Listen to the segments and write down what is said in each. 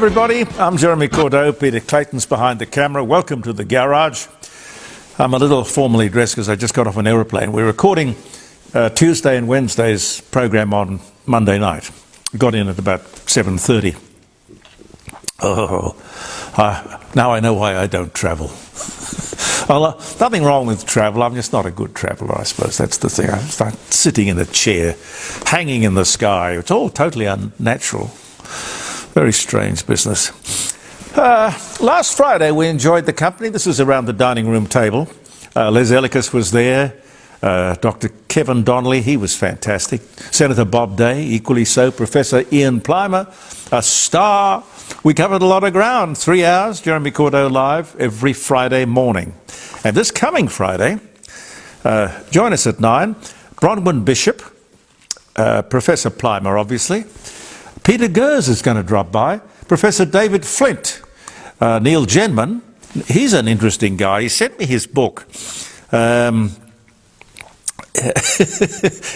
everybody, I'm Jeremy Cordeaux. Peter Clayton's behind the camera. Welcome to the garage. I'm a little formally dressed because I just got off an aeroplane. We're recording Tuesday and Wednesday's program on Monday night. Got in at about 7:30. Now I know why I don't travel. Well, nothing wrong with travel. I'm just not a good traveller, I suppose. That's the thing. I start sitting in a chair, hanging in the sky. It's all totally unnatural. Very strange business. Last Friday we enjoyed the company. This was around the dining room table. Les Ellicus was there. Dr. Kevin Donnelly, he was fantastic. Senator Bob Day, equally so. Professor Ian Plimer, a star. We covered a lot of ground. 3 hours, Jeremy Cordeaux live every Friday morning. And this coming Friday, join us at 9. Bronwyn Bishop, Professor Plimer, obviously. Peter Gers is going to drop by. Professor David Flint. Neil Genman, he's an interesting guy. He sent me his book.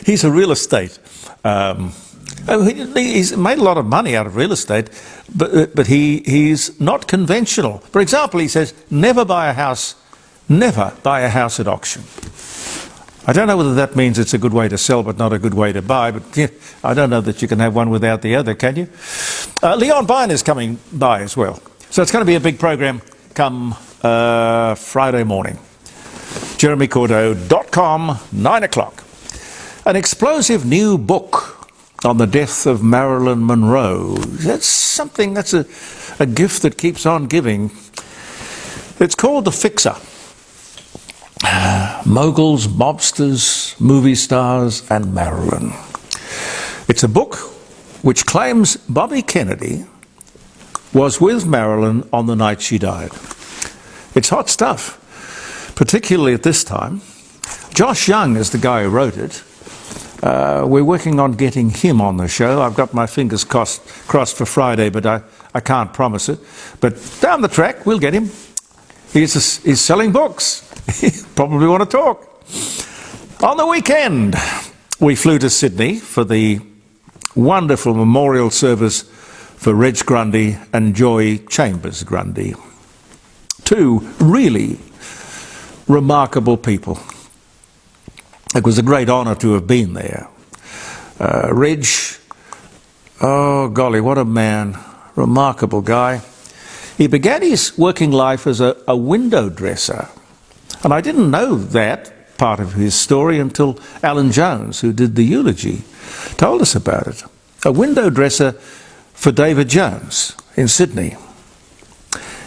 He's a real estate. He's made a lot of money out of real estate, but he's not conventional. For example, he says, never buy a house at auction. I don't know whether that means it's a good way to sell but not a good way to buy, but yeah, I don't know that you can have one without the other, can you? Leon Byrne is coming by as well. So it's going to be a big program come Friday morning. JeremyCordeaux.com, 9 o'clock. An explosive new book on the death of Marilyn Monroe. That's something, that's a gift that keeps on giving. It's called The Fixer. Moguls, mobsters, movie stars, and Marilyn. It's a book which claims Bobby Kennedy was with Marilyn on the night she died. It's hot stuff, particularly at this time. Josh Young is the guy who wrote it. We're working on getting him on the show. I've got my fingers crossed for Friday, but I can't promise it. But down the track, we'll get him. He's selling books. Probably want to talk. On the weekend, we flew to Sydney for the wonderful memorial service for Reg Grundy and Joy Chambers Grundy. Two really remarkable people. It was a great honour to have been there. Reg, oh golly, what a man. Remarkable guy. He began his working life as a window dresser. And I didn't know that part of his story until Alan Jones, who did the eulogy, told us about it. A window dresser for David Jones in Sydney.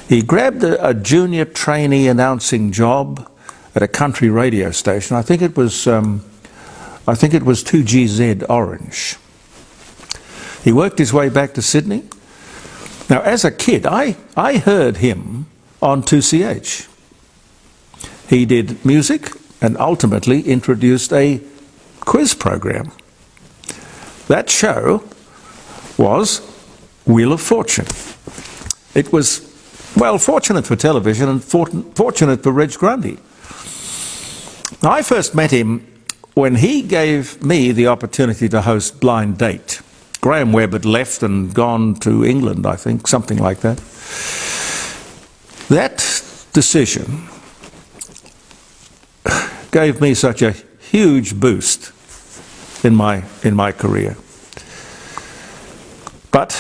He grabbed a junior trainee announcing job at a country radio station. I think it was 2GZ Orange. He worked his way back to Sydney. Now, as a kid, I heard him on 2CH. He did music and ultimately introduced a quiz program. That show was Wheel of Fortune. It was, well, fortunate for television and fortunate for Reg Grundy. Now, I first met him when he gave me the opportunity to host Blind Date. Graham Webb had left and gone to England, I think, something like that. That decision gave me such a huge boost in my career. But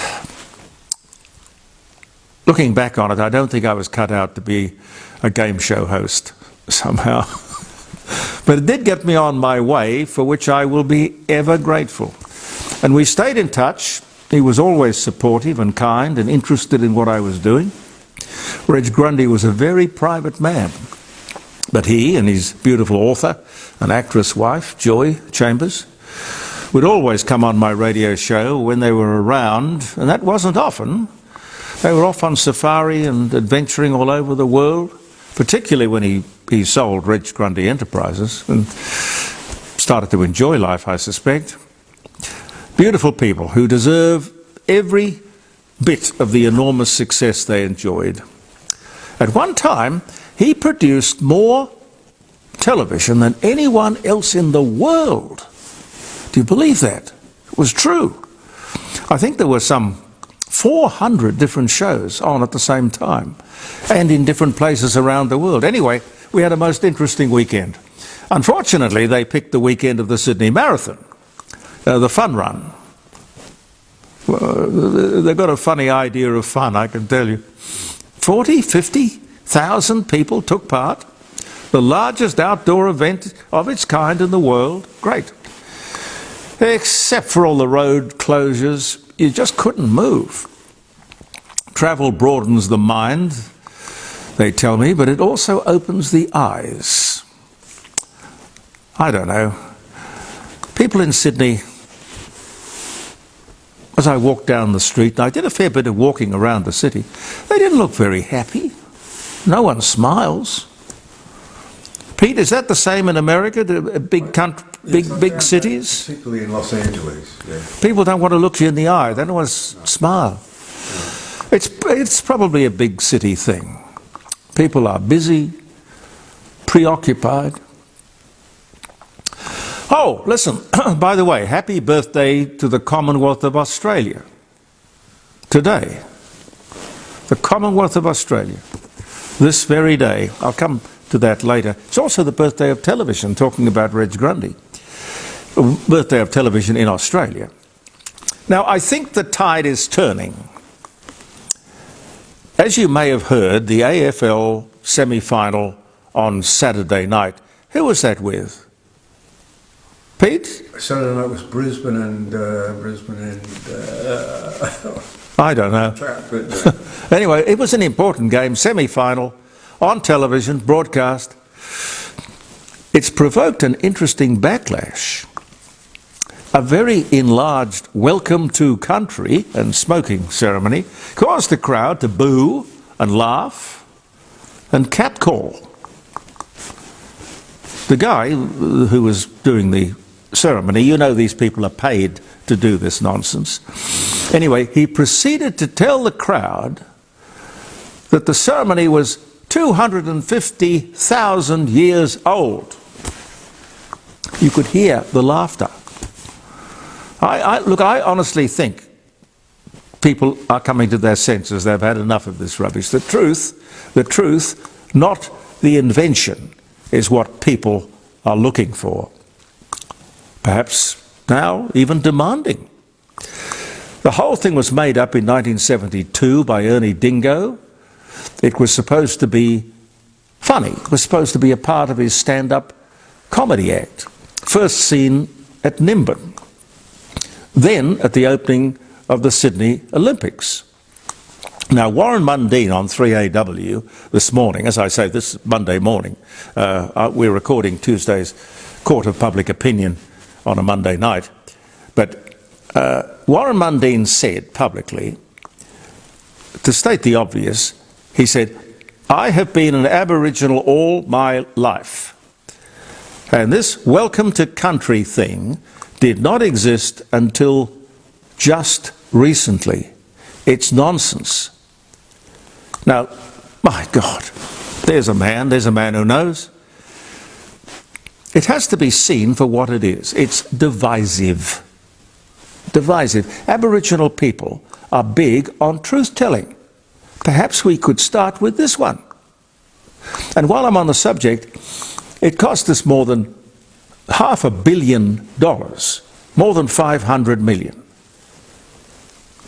looking back on it, I don't think I was cut out to be a game show host somehow. But it did get me on my way, for which I will be ever grateful. And we stayed in touch. He was always supportive and kind and interested in what I was doing. Reg Grundy was a very private man. But he and his beautiful author and actress wife, Joy Chambers, would always come on my radio show when they were around, and that wasn't often. They were off on safari and adventuring all over the world, particularly when he sold Reg Grundy Enterprises and started to enjoy life, I suspect. Beautiful people who deserve every bit of the enormous success they enjoyed. At one time, he produced more television than anyone else in the world. Do you believe that? It was true. I think there were some 400 different shows on at the same time and in different places around the world. Anyway, we had a most interesting weekend. Unfortunately, they picked the weekend of the Sydney Marathon, the fun run. They've got a funny idea of fun, I can tell you. 40, 50,000 people took part. The largest outdoor event of its kind in the world. Great. Except for all the road closures, you just couldn't move. Travel broadens the mind, they tell me, but it also opens the eyes. I don't know. People in Sydney, as I walked down the street, and I did a fair bit of walking around the city, they didn't look very happy. No one smiles. Pete, is that the same in America, the big cities? Particularly in Los Angeles. Yeah. People don't want to look you in the eye. They don't want to smile. It's probably a big city thing. People are busy, preoccupied. Oh, listen, by the way, happy birthday to the Commonwealth of Australia. Today. The Commonwealth of Australia. This very day. I'll come to that later. It's also the birthday of television, talking about Reg Grundy. Birthday of television in Australia. Now, I think the tide is turning. As you may have heard, the AFL semi-final on Saturday night, who was that with? Pete? Saturday night was Brisbane and I don't know. Anyway, it was an important game, semi-final, on television, broadcast. It's provoked an interesting backlash. A very enlarged welcome to country and smoking ceremony caused the crowd to boo and laugh and catcall. The guy who was doing the ceremony, you know these people are paid to do this nonsense. Anyway, he proceeded to tell the crowd that the ceremony was 250,000 years old. You could hear the laughter. Look, I honestly think people are coming to their senses. They've had enough of this rubbish. The truth, not the invention, is what people are looking for. Perhaps now even demanding. The whole thing was made up in 1972 by Ernie Dingo. It was supposed to be funny. It was supposed to be a part of his stand-up comedy act. First seen at Nimbin. Then at the opening of the Sydney Olympics. Now, Warren Mundine on 3AW this morning, as I say, this Monday morning, we're recording Tuesday's Court of Public Opinion on a Monday night, but Warren Mundine said publicly, to state the obvious, he said, "I have been an Aboriginal all my life, and this welcome to country thing did not exist until just recently. It's nonsense." Now, my God, there's a man who knows. It has to be seen for what it is. It's divisive. Divisive. Aboriginal people are big on truth-telling. Perhaps we could start with this one. And while I'm on the subject, it cost us more than $500 million, more than 500 million,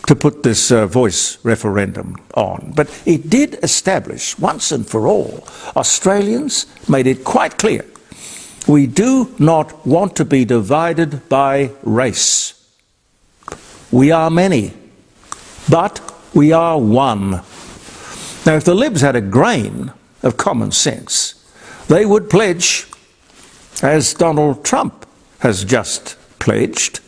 to put this voice referendum on. But it did establish, once and for all, Australians made it quite clear, we do not want to be divided by race. We are many, but we are one. Now, if the Libs had a grain of common sense, they would pledge, as Donald Trump has just pledged,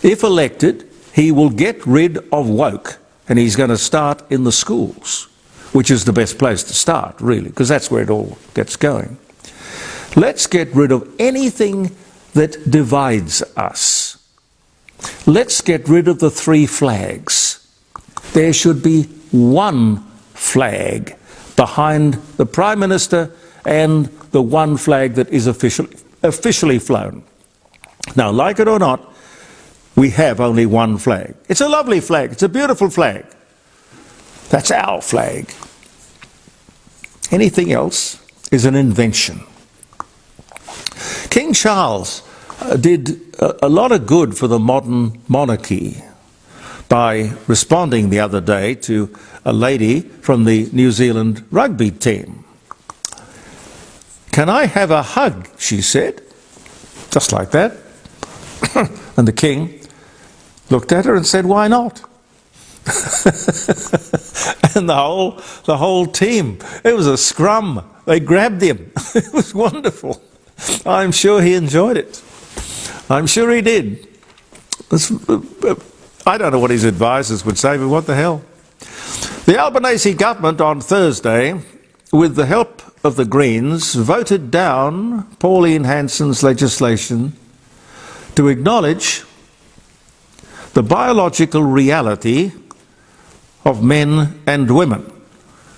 if elected, he will get rid of woke, and he's going to start in the schools, which is the best place to start, really, because that's where it all gets going. Let's get rid of anything that divides us. Let's get rid of the three flags. There should be one flag behind the Prime Minister and the one flag that is officially flown. Now, like it or not, we have only one flag. It's a lovely flag. It's a beautiful flag. That's our flag. Anything else is an invention. King Charles did a lot of good for the modern monarchy by responding the other day to a lady from the New Zealand rugby team. "Can I have a hug?" she said, just like that. And the king looked at her and said, "Why not?" And the whole team, it was a scrum. They grabbed him. It was wonderful. I'm sure he enjoyed it. I'm sure he did. I don't know what his advisors would say, but what the hell? The Albanese government on Thursday, with the help of the Greens, voted down Pauline Hanson's legislation to acknowledge the biological reality of men and women.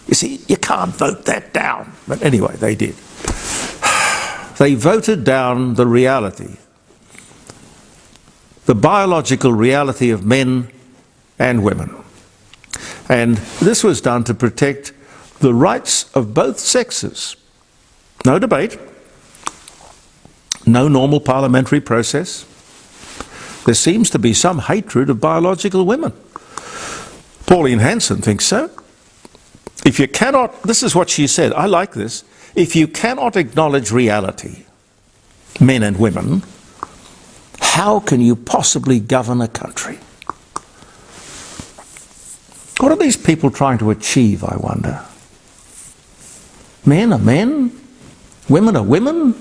You see, you can't vote that down. But anyway, they did. They voted down the reality, the biological reality of men and women. And this was done to protect the rights of both sexes. No debate, no normal parliamentary process. There seems to be some hatred of biological women. Pauline Hanson thinks so. If you cannot, this is what she said, I like this, if you cannot acknowledge reality, men and women, how can you possibly govern a country? What are these people trying to achieve, I wonder? Men are men, women are women.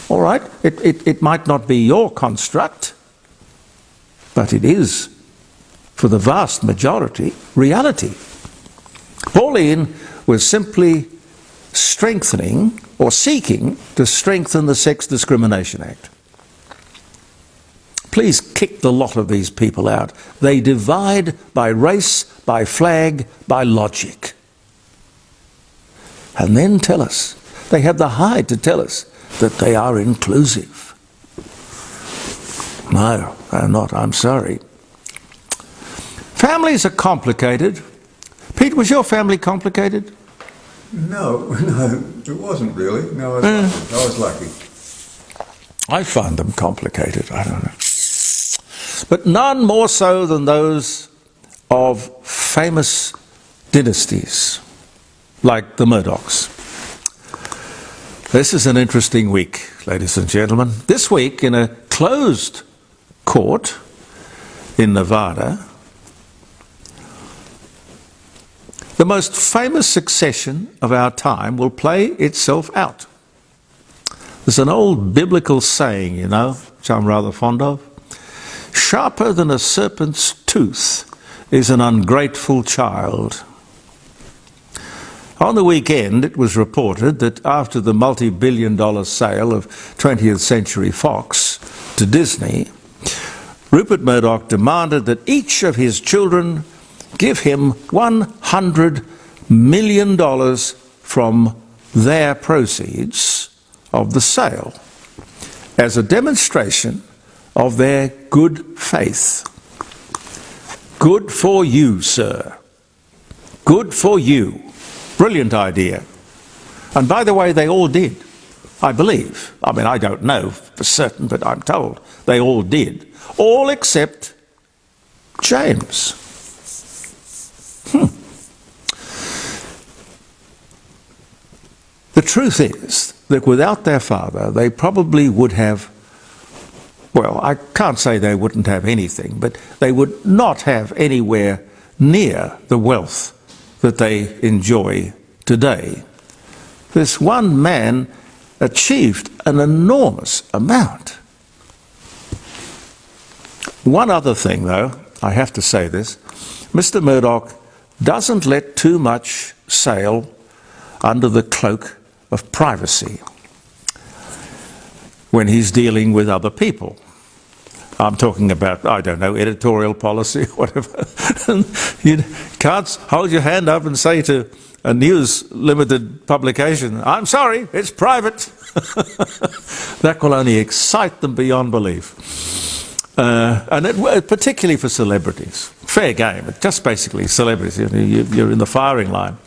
All right, it might not be your construct, but it is, for the vast majority, reality. Pauline was simply strengthening or seeking to strengthen the Sex Discrimination Act. Please kick the lot of these people out. They divide by race, by flag, by logic. And then tell us, they have the hide to tell us that they are inclusive. No, they're not, I'm sorry. Families are complicated. Pete, was your family complicated? No, it wasn't really. No, I was lucky. I find them complicated, I don't know. But none more so than those of famous dynasties, like the Murdochs. This is an interesting week, ladies and gentlemen. This week, in a closed court in Nevada, the most famous succession of our time will play itself out. There's an old biblical saying, you know, which I'm rather fond of. Sharper than a serpent's tooth is an ungrateful child. On the weekend, it was reported that after the multi-billion-dollar sale of 20th Century Fox to Disney, Rupert Murdoch demanded that each of his children give him $100 million from their proceeds of the sale as a demonstration of their good faith. Good for you, sir. Good for you. Brilliant idea. And by the way, they all did, I believe. I mean, I don't know for certain, but I'm told they all did. All except James. The truth is that without their father, they probably would have, well, I can't say they wouldn't have anything, but they would not have anywhere near the wealth that they enjoy today. This one man achieved an enormous amount. One other thing, though, I have to say this, Mr. Murdoch doesn't let too much sail under the cloak of privacy when he's dealing with other people. I'm talking about, I don't know, editorial policy, whatever. You can't hold your hand up and say to a news limited publication, I'm sorry, it's private. That will only excite them beyond belief. Particularly for celebrities. Fair game, just basically celebrities, you're in the firing line.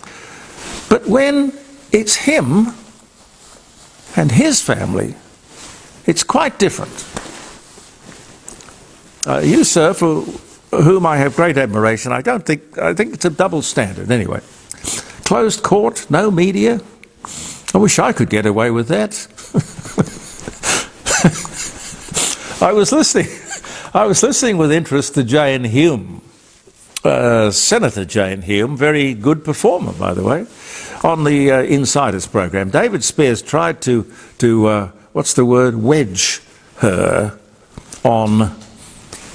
But when it's him and his family, it's quite different. You, sir, for whom I have great admiration, I think it's a double standard anyway. Closed court, no media. I wish I could get away with that. I was listening with interest to Jane Hume, Senator Jane Hume, very good performer, by the way, on the Insiders program. David Spears tried to wedge her on,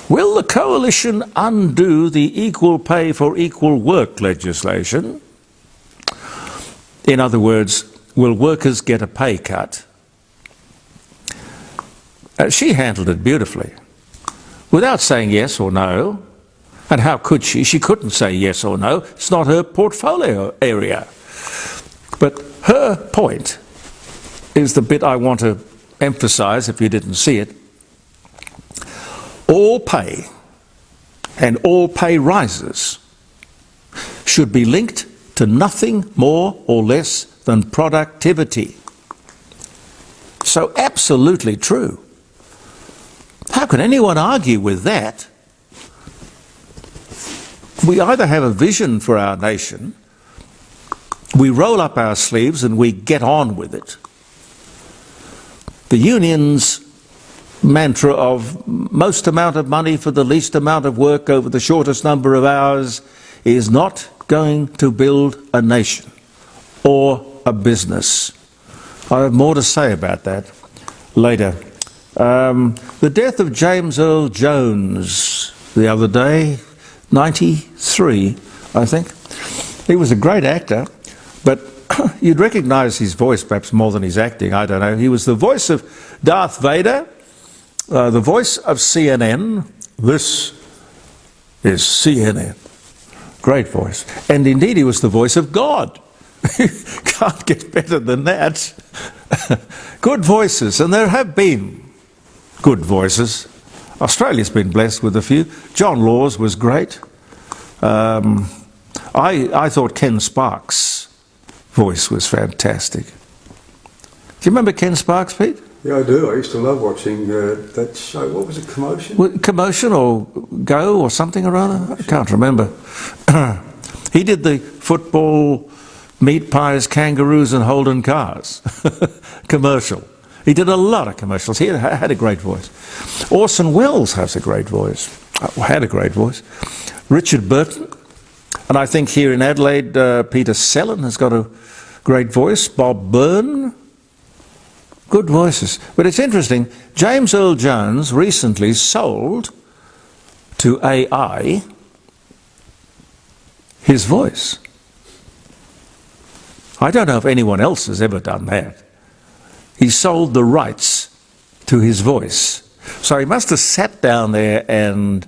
will the coalition undo the equal pay for equal work legislation? In other words, will workers get a pay cut? She handled it beautifully, without saying yes or no. And how could she? She couldn't say yes or no. It's not her portfolio area. But her point is the bit I want to emphasise if you didn't see it. All pay and all pay rises should be linked to nothing more or less than productivity. So absolutely true. How can anyone argue with that? We either have a vision for our nation, we roll up our sleeves and we get on with it. The union's mantra of most amount of money for the least amount of work over the shortest number of hours is not going to build a nation or a business. I have more to say about that later. The death of James Earl Jones the other day, 93, I think. He was a great actor, but you'd recognise his voice perhaps more than his acting, I don't know. He was the voice of Darth Vader, the voice of CNN. This is CNN. Great voice. And indeed he was the voice of God. Can't get better than that. Good voices, and there have been good voices. Australia's been blessed with a few. John Laws was great. I thought Ken Sparks' voice was fantastic. Do you remember Ken Sparks, Pete? Yeah, I do. I used to love watching that show. What was it, Commotion? Commotion or Go or something or other? I can't remember. He did the football, meat pies, kangaroos and Holden cars commercial. He did a lot of commercials. He had a great voice. Orson Welles has a great voice. Had a great voice. Richard Burton. And I think here in Adelaide, Peter Sellon has got a great voice. Bob Byrne. Good voices. But it's interesting, James Earl Jones recently sold to AI his voice. I don't know if anyone else has ever done that. He sold the rights to his voice. So he must have sat down there and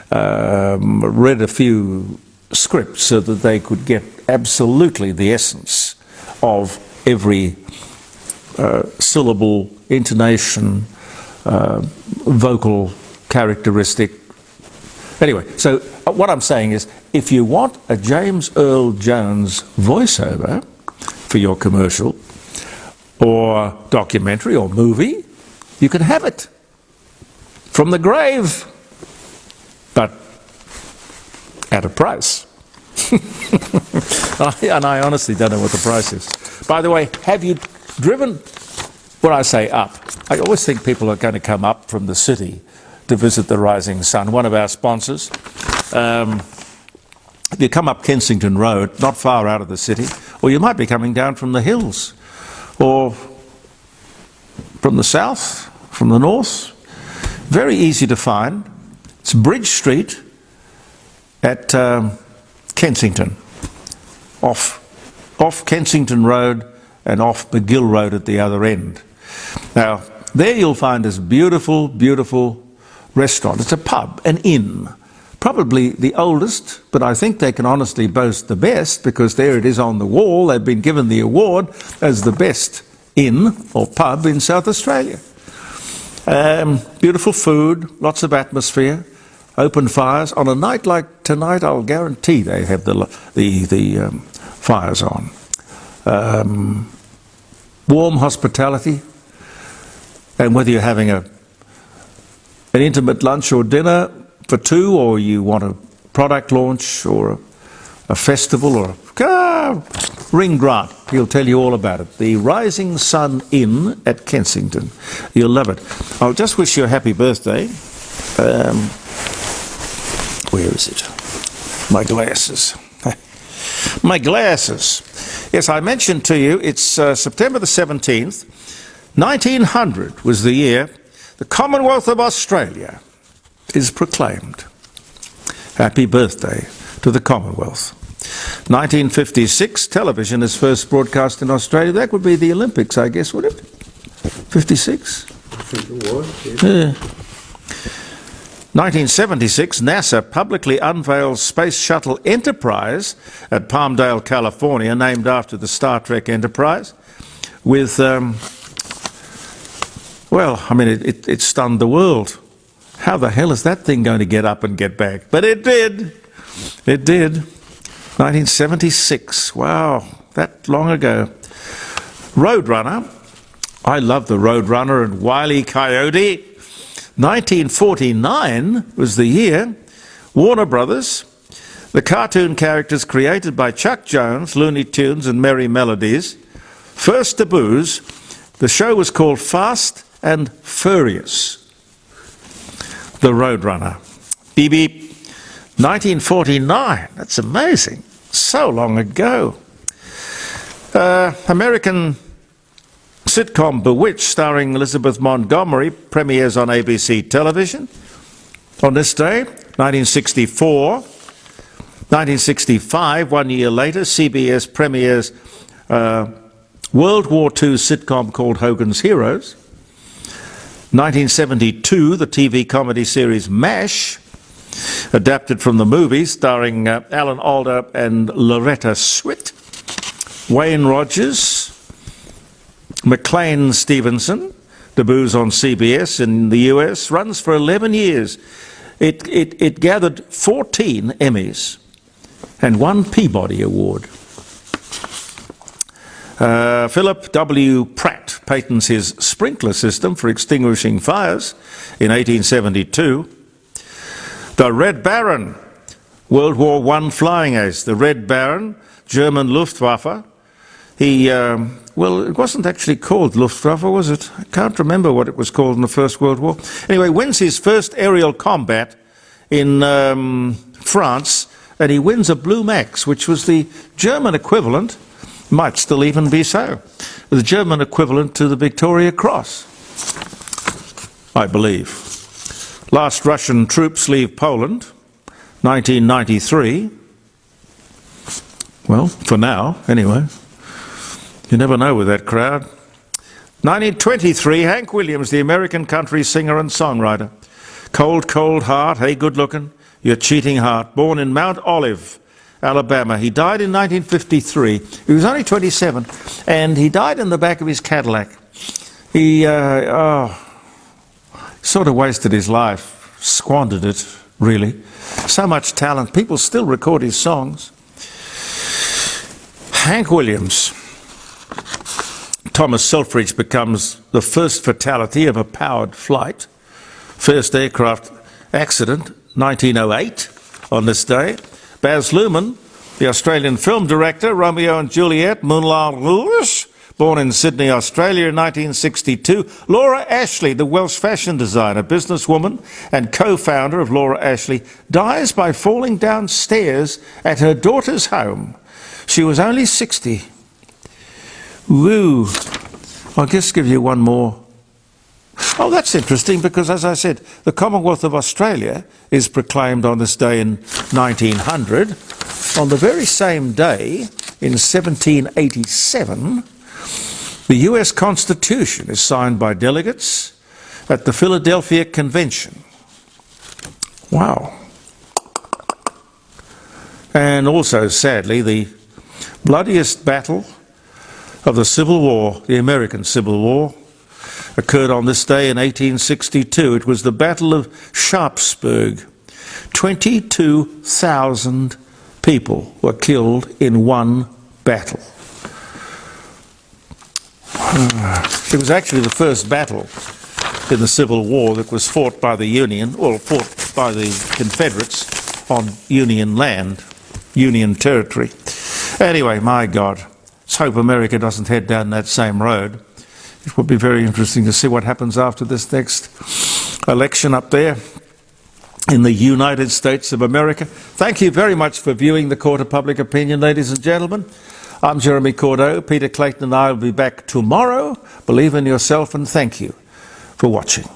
read a few scripts so that they could get absolutely the essence of every syllable, intonation, vocal characteristic. Anyway, so what I'm saying is, if you want a James Earl Jones voiceover for your commercial or documentary or movie, you can have it from the grave, but at a price. And I honestly don't know what the price is. By the way, have you driven, when I say up, I always think people are going to come up from the city to visit the Rising Sun, one of our sponsors. If you come up Kensington Road, not far out of the city, or you might be coming down from the hills, or from the south, from the north, very easy to find. It's Bridge Street at Kensington, off Kensington Road and off McGill Road at the other end. Now, there you'll find this beautiful, beautiful restaurant. It's a pub, an inn, probably the oldest, but I think they can honestly boast the best, because there it is on the wall. They've been given the award as the best inn or pub in South Australia. Beautiful food, lots of atmosphere, open fires. On a night like tonight, I'll guarantee they have the fires on. Warm hospitality, and whether you're having an intimate lunch or dinner for two, or you want a product launch or a festival, or ring Grant, he'll tell you all about it. The Rising Sun Inn at Kensington. You'll love it. I'll just wish you a happy birthday. Where is it? My glasses. My glasses. Yes, I mentioned to you, it's September the 17th, 1900 was the year the Commonwealth of Australia is proclaimed. Happy birthday to the Commonwealth. 1956, television is first broadcast in Australia. That would be the Olympics, I guess, would it? 56? I think it was, Yeah. 1976, NASA publicly unveils Space Shuttle Enterprise at Palmdale, California, named after the Star Trek Enterprise, with, well, I mean, it stunned the world. How the hell is that thing going to get up and get back? But it did. It did. 1976. Wow, that long ago. Roadrunner. I love the Roadrunner and Wile E. Coyote. 1949 was the year Warner Brothers, the cartoon characters created by Chuck Jones, Looney Tunes and Merry Melodies, first debuts. The show was called Fast and Furious. The Roadrunner. Beep beep. 1949. That's amazing. So long ago. American sitcom Bewitched, starring Elizabeth Montgomery, premieres on ABC television on this day. 1964. 1965, 1 year later, CBS premieres World War II sitcom called Hogan's Heroes. 1972, the TV comedy series MASH, adapted from the movie, starring Alan Alda and Loretta Swit. Wayne Rogers, McLean Stevenson, debuts on CBS in the US, runs for 11 years. It gathered 14 Emmys and 1 Peabody Award. Philip W. Pratt patents his sprinkler system for extinguishing fires in 1872. The Red Baron, World War I flying ace. The Red Baron, German Luftwaffe. He, well, it wasn't actually called Luftwaffe, was it? I can't remember what it was called in the First World War. Anyway, wins his first aerial combat in France, and he wins a Blue Max, which was the German equivalent, might still even be so, the German equivalent to the Victoria Cross, I believe. Last Russian troops leave Poland, 1993. Well, for now, anyway. You never know with that crowd. 1923, Hank Williams, the American country singer and songwriter. Cold, cold heart, hey, good looking, your cheating heart. Born in Mount Olive, Alabama. He died in 1953. He was only 27, and he died in the back of his Cadillac. He sort of wasted his life, squandered it, really. So much talent. People still record his songs. Hank Williams. Thomas Selfridge becomes the first fatality of a powered flight. First aircraft accident, 1908, on this day. Baz Luhrmann, the Australian film director, Romeo and Juliet, Moulin Rouge, born in Sydney, Australia in 1962. Laura Ashley, the Welsh fashion designer, businesswoman and co-founder of Laura Ashley, dies by falling downstairs at her daughter's home. She was only 60. Woo! I'll just give you one more. Oh, that's interesting because, as I said, the Commonwealth of Australia is proclaimed on this day in 1900. On the very same day, in 1787, the US Constitution is signed by delegates at the Philadelphia Convention. Wow. And also, sadly, the bloodiest battle of the Civil War, the American Civil War, occurred on this day in 1862. It was the Battle of Sharpsburg. 22,000 people were killed in one battle. It was actually the first battle in the Civil War that was fought by the Union, or fought by the Confederates on Union land, Union territory. Anyway, my God, let's hope America doesn't head down that same road. It would be very interesting to see what happens after this next election up there in the United States of America. Thank you very much for viewing the Court of Public Opinion, ladies and gentlemen. I'm Jeremy Cordeaux. Peter Clayton and I will be back tomorrow. Believe in yourself, and thank you for watching.